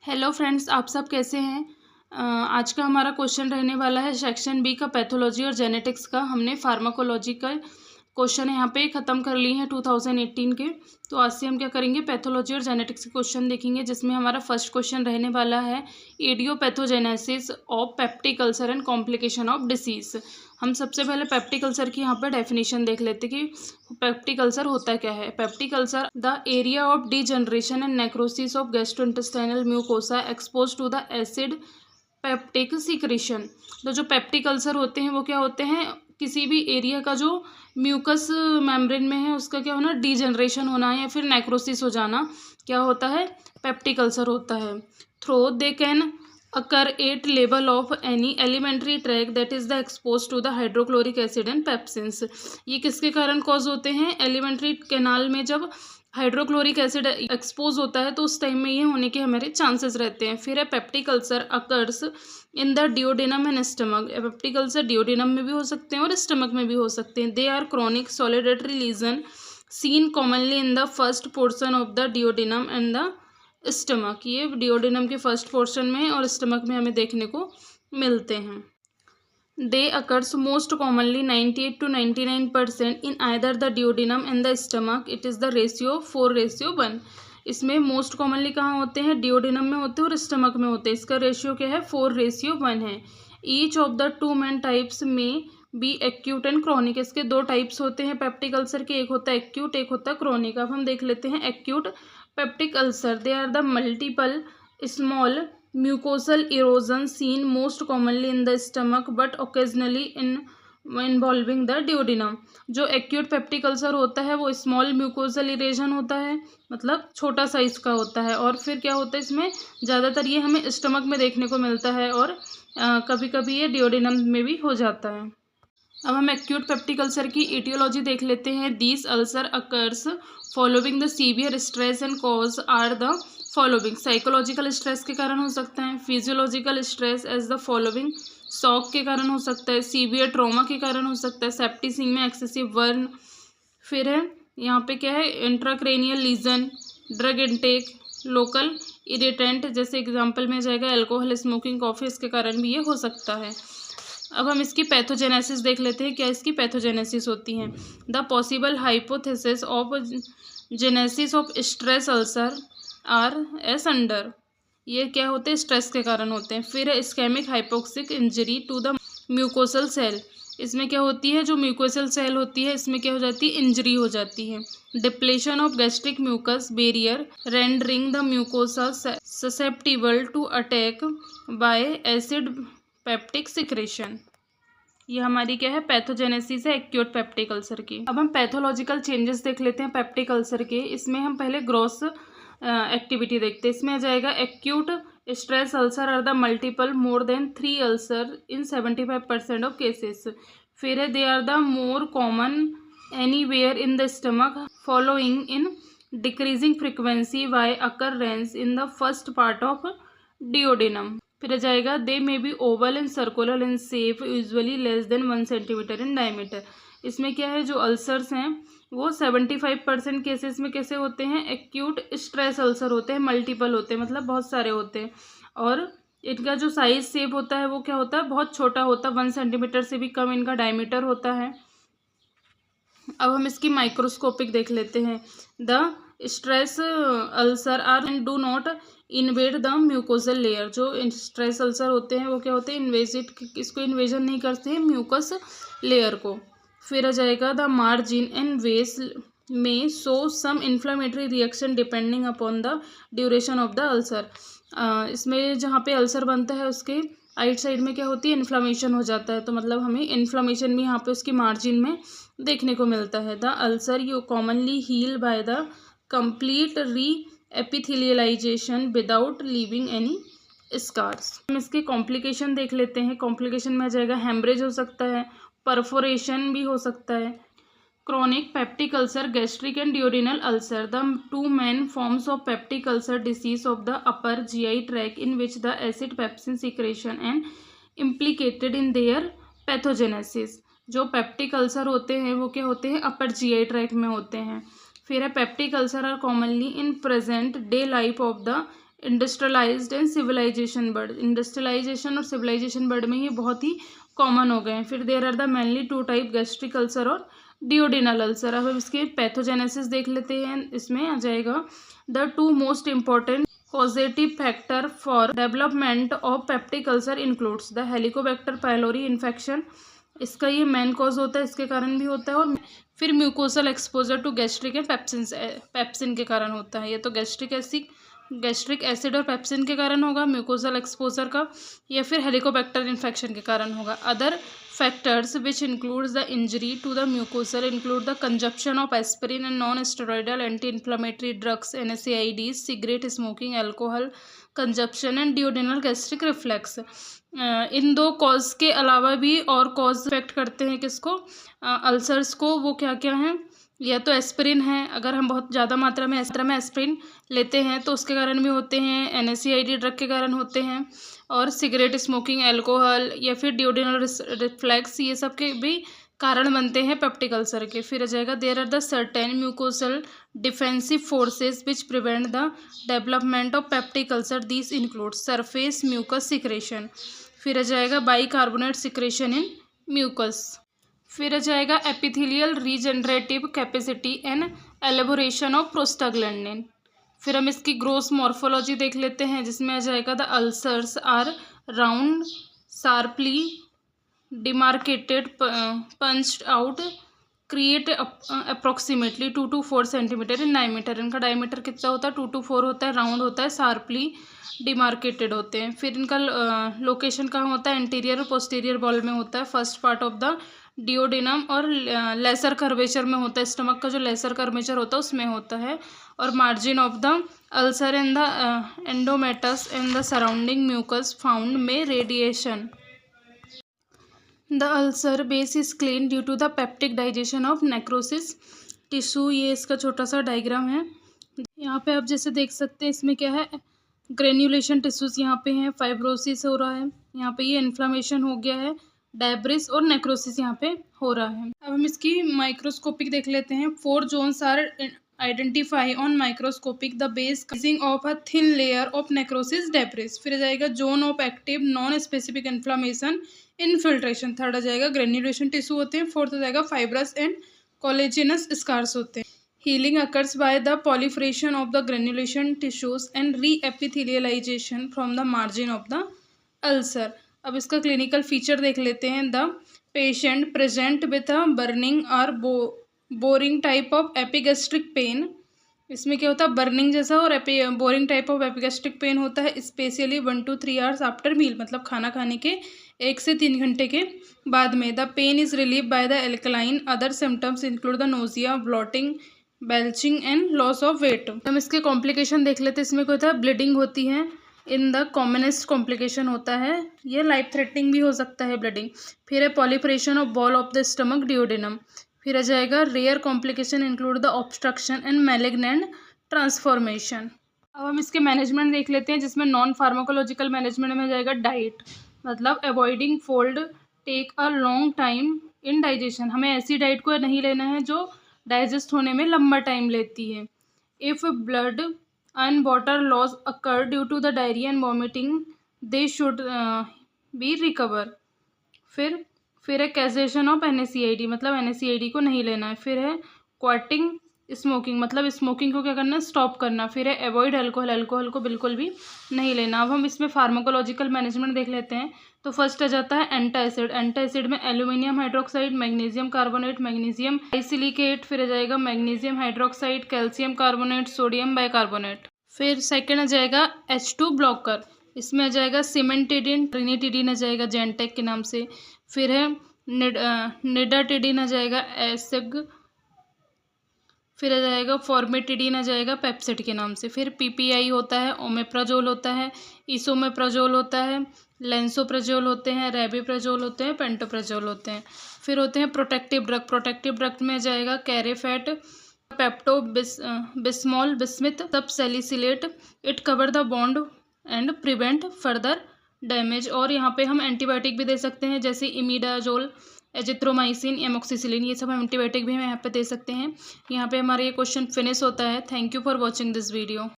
Hello friends, आप सब कैसे हैं। आज का हमारा क्वेश्चन रहने वाला है सेक्शन बी का पैथोलॉजी और जेनेटिक्स का। हमने फार्माकोलॉजी का क्वेश्चन यहाँ पे ख़त्म कर लिए हैं 2018 के। तो आज से हम क्या करेंगे, पैथोलॉजी और जेनेटिक्स के क्वेश्चन देखेंगे, जिसमें हमारा फर्स्ट क्वेश्चन रहने वाला है aetiopathogenesis of peptic ulcer and complication of disease. हम सबसे पहले पेप्टिक अल्सर की यहाँ पर डेफिनेशन देख लेते कि पेप्टिक अल्सर होता क्या है। Peptic ulcer the area of degeneration and necrosis of gastrointestinal mucosa expose to the acid peptic secretion. तो जो पेप्टिक अल्सर होते हैं वो क्या होते हैं, किसी भी एरिया का जो म्यूकस मेम्ब्रेन में है उसका क्या होना, डीजनरेशन होना या फिर नेक्रोसिस हो जाना, क्या होता है, पेप्टिक अल्सर होता है। Through they can occur at level of any elementary tract that is the exposed to the hydrochloric acid and pepsins। ये किसके कारण कॉज होते हैं, एलिमेंट्री कैनाल में जब हाइड्रोक्लोरिक एसिड एक्सपोज होता है तो उस टाइम में ये होने के हमारे चांसेस रहते हैं। फिर है peptic ulcer occurs in the duodenum and stomach. Peptic ulcer duodenum में भी हो सकते हैं और स्टमक में भी हो सकते हैं। They are chronic solitary lesion seen commonly in the first portion of the duodenum and the stomach. ये डिओडिनम के फर्स्ट पोर्शन में और स्टमक में हमें देखने को मिलते हैं। They occurs most commonly 98 to 99% in either the duodenum and the stomach. It is the ratio 4:1। इसमें मोस्ट कॉमनली कहाँ होते हैं, डिओडिनम में होते हैं और स्टमक में होते हैं। इसका रेशियो क्या है, 4:1 है। Each of the two main types में बी एक्यूट एंड क्रॉनिक। इसके दो टाइप्स होते हैं पेप्टिक अल्सर के, एक होता है एक्यूट, एक होता है क्रॉनिक। अब हम देख लेते हैं acute peptic ulcer. They are the multiple small mucosal erosion seen most commonly in the stomach but occasionally involving the duodenum. जो एक्यूट पेप्टिक अल्सर होता है वो स्मॉल म्यूकोसल इरेजन होता है, मतलब छोटा साइज का होता है। और फिर क्या होता है, इसमें ज़्यादातर ये हमें स्टमक में देखने को मिलता है और कभी कभी ये डिओडिनम में भी हो जाता है। अब हम एक्यूट पेप्टिक अल्सर की एटियोलॉजी देख लेते हैं। These ulcer occurs following the severe stress and cause are the following. Psychological stress के कारण हो सकता है, physiological stress as the following, shock के कारण हो सकता है, सीवियर ट्रॉमा के कारण हो सकता है, सेप्टिसिंग में एक्सेसिव बर्न। फिर है यहाँ पे क्या है, intracranial lesion, drug intake, local irritant, जैसे एग्जाम्पल में जाएगा अल्कोहल, स्मोकिंग, कॉफ़ी, इसके कारण भी ये हो सकता है। अब हम इसकी पैथोजेनेसिस देख लेते हैं, क्या इसकी पैथोजेनेसिस होती है। The possible hypothesis of genesis of stress ulcer R S under. ये क्या होते हैं, स्ट्रेस के कारण होते हैं। फिर है ischemic hypoxic injury to the mucosal cell. इसमें क्या होती है, जो म्यूकोसल सेल होती है इसमें क्या हो जाती है, इंजरी हो जाती है। Depletion of gastric mucus barrier rendering the mucosa susceptible to attack by acid peptic secretion. ये हमारी क्या है, पैथोजेनेसिस है एक्यूट पेप्टिक अल्सर की। अब हम पैथोलॉजिकल चेंजेस देख लेते हैं पेप्टिक अल्सर के। इसमें हम पहले ग्रॉस एक्टिविटी देखते हैं। इसमें आ जाएगा acute stress ulcer are the multiple more than 3 ulcer in 75% of cases. फिर है they are the more common anywhere in the stomach following in decreasing frequency by occurrence in the first part of duodenum. फिर आ जाएगा they may be oval and circular in shape usually less than 1 centimetre in diameter. इसमें क्या है, जो ulcers हैं वो 75% cases में कैसे होते हैं, एक्यूट स्ट्रेस अल्सर होते हैं, मल्टीपल होते हैं, मतलब बहुत सारे होते हैं। और इनका जो साइज शेप होता है वो क्या होता है, बहुत छोटा होता है, 1 सेंटीमीटर से भी कम इनका डायमीटर होता है। अब हम इसकी माइक्रोस्कोपिक देख लेते हैं। The stress ulcer are and do not invade the mucosal layer. जो स्ट्रेस अल्सर होते हैं वो क्या होते हैं, इसको इन्वेजन नहीं करते हैं म्यूकस लेयर को। फिर आ जाएगा द मार्जिन एंड वेस में show some inflammatory reaction depending upon the duration of the ulcer. इसमें जहाँ पे अल्सर बनता है उसके आइट साइड में क्या होती है, इन्फ्लामेशन हो जाता है, तो मतलब हमें इन्फ्लामेशन भी यहाँ पे उसकी मार्जिन में देखने को मिलता है। The ulcer you commonly heal by the complete re epithelialization without leaving any scars. हम इसके कॉम्प्लिकेशन देख लेते हैं। कॉम्प्लिकेशन में आ जाएगा हेमरेज हो सकता है, परफोरेशन भी हो सकता है। Chronic peptic ulcer, gastric and duodenal ulcer, the two main forms of peptic ulcer disease of the upper GI tract in which the acid pepsin secretion and implicated in their pathogenesis. जो peptic ulcer होते हैं वो क्या होते हैं, upper GI tract में होते हैं। फिर है peptic ulcer are commonly in present day life of the industrialized and civilization world, industrialization और सिविलाइजेशन वर्ड में ये बहुत ही कॉमन हो गए हैं। फिर there are the mainly two type, gastric ulcer और डियोडिनल अल्सर। अब हम इसके पैथोजेनेसिस देख लेते हैं। इसमें आ जाएगा the two most important causative factor for development of peptic ulcer includes the helicobacter pylori infection, इसका ये मेन कॉज होता है, इसके कारण भी होता है। और फिर mucosal exposure to gastric and pepsin के कारण होता है। ये तो गैस्ट्रिक एसिड और पेप्सिन के कारण होगा म्यूकोसल एक्सपोजर का, या फिर हेलिकोबैक्टर इन्फेक्शन के कारण होगा। Other factors which includes the injury to the mucosal include the consumption of aspirin and non steroidal anti inflammatory drugs, NSAIDs, cigarette smoking, alcohol consumption and duodenal gastric reflux. इन दो cause के अलावा भी और cause effect करते हैं किसको, ulcers को। वो क्या क्या हैं, या तो एस्पिरिन है, अगर हम बहुत ज़्यादा मात्रा में एस्पिरिन लेते हैं तो उसके कारण भी होते हैं, NSAID ड्रग के कारण होते हैं, और सिगरेट स्मोकिंग, अल्कोहल या फिर डियोडिनल रिफ्लेक्स, ये सब के भी कारण बनते हैं पेप्टिक अल्सर के। फिर आ जाएगा there are the certain mucosal defensive forces which prevent the development of peptic ulcer, this include surface mucus secretion. फिर आ जाएगा बाइकार्बोनेट सिक्रेशन इन म्यूकस। फिर आ जाएगा epithelial regenerative capacity and elaboration of prostaglandin. फिर हम इसकी ग्रोस मॉर्फोलॉजी देख लेते हैं, जिसमें आ जाएगा the ulcers are round, sharply demarcated, punched out, create approximately 2 to 4 centimetre in diameter. इनका डायमीटर कितना होता है, 2 to 4 होता है, राउंड होता है, शार्पली डिमार्केटेड होते हैं। फिर इनका लोकेशन कहाँ होता है, एंटीरियर और पोस्टीरियर वॉल में होता है, फर्स्ट पार्ट ऑफ द डियोडिनम, और लेसर कर्वेचर में होता है, स्टमक का जो लेसर कर्वेचर होता है उसमें होता है, और margin of the ulcer in the oedematous and the surrounding mucus found में radiation. The ulcer base is clean due to the peptic digestion of necrosis tissue. ये इसका छोटा सा डायग्राम है। यहाँ पे आप जैसे देख सकते हैं, इसमें क्या है, ग्रेन्युलेशन टिश्यूज यहाँ पे हैं, फाइब्रोसिस हो रहा है, यहाँ पे ये इन्फ्लामेशन हो गया है, डायब्रिस और नेक्रोसिस यहाँ पे हो रहा है। अब हम इसकी माइक्रोस्कोपिक देख लेते हैं। 4 zones are identify on microscopic the base consisting of a thin layer of necrosis debris. फिर आ जाएगा zone of active non specific inflammation infiltration. Third आ जाएगा ग्रेन्युलेशन टिश्यू होते हैं। फोर्थ आ जाएगा फाइब्रस एंड कोलेजिनस स्कार्स होते हैं। Healing occurs by the proliferation of the granulation tissues and reepithelialisation from the margin of the ulcer. अब इसका clinical feature देख लेते हैं। The patient present with a burning और boring type of epigastric pain. इसमें क्या होता है, बर्निंग जैसा और boring type of epigastric pain होता है, specially 1 to 3 hours after meal, मतलब खाना खाने के 1 से 3 घंटे के बाद में। The pain is relieve by the alkaline. Other symptoms include the nausea, bloating, belching and loss of weight. हम इसके कॉम्प्लिकेशन देख लेते हैं। इसमें क्या होता है, ब्लीडिंग होती है, इन द कॉमनेस्ट कॉम्प्लिकेशन होता है, ये लाइफ थ्रेटनिंग भी हो सकता है ब्लीडिंग। फिर है perforation of wall of the stomach duodenum. फिर आ जाएगा rare complication include the obstruction and malignant transformation. अब हम इसके मैनेजमेंट देख लेते हैं, जिसमें नॉन फार्माकोलॉजिकल मैनेजमेंट में जाएगा डाइट, मतलब avoiding fold, take a long time in digestion. हमें ऐसी डाइट को नहीं लेना है जो डाइजेस्ट होने में लंबा टाइम लेती है। If blood and water loss occur due to the diarrhoea and vomiting, they should be recover. फिर है कैसेशन ऑफ NSAID, मतलब NSAID को नहीं लेना है। फिर है क्वाटिंग स्मोकिंग, मतलब स्मोकिंग को क्या करना है, स्टॉप करना। फिर है अवॉइड अल्कोहल, अल्कोहल को बिल्कुल भी नहीं लेना। अब हम इसमें फार्माकोलॉजिकल मैनेजमेंट देख लेते हैं। तो फर्स्ट आ जाता है एंटासिड। एंटासिड में aluminium hydroxide, magnesium carbonate, magnesium trisilicate, फिर आ जाएगा magnesium hydroxide, calcium carbonate, sodium bicarbonate. फिर सेकेंड आ जाएगा H2 ब्लॉकर, इसमें आ जाएगा सिमेंटिडिन, ट्रिनिटिडिन आ जाएगा जेंटेक के नाम से। फिर है निडाटिडिन आ जाएगा एसिग। फिर आ जाएगा फॉर्मेटिडिन आ जाएगा पेप्सिड के नाम से। फिर PPI होता है, ओमेप्राजोल होता है, इसोमेप्राजोल होता है, लेंसोप्राजोल होते हैं, रेबिप्राजोल होते हैं, पेंटोप्राजोल होते हैं। फिर होते हैं प्रोटेक्टिव ड्रग। प्रोटेक्टिव ड्रग में जाएगा कैरेफेट, पेप्टो बिस्मॉल, बिस्मिथ, सब salicylate. It cover the bond and prevent further damage. और यहाँ पे हम एंटीबायोटिक भी दे सकते हैं, जैसे इमिडाजोल, एजिथ्रोमाइसिन, एमोक्सिसिलिन, ये सब हम एंटीबायोटिक भी हम यहाँ पे दे सकते हैं। यहाँ पे हमारा ये क्वेश्चन फिनिश होता है। Thank you for watching this video.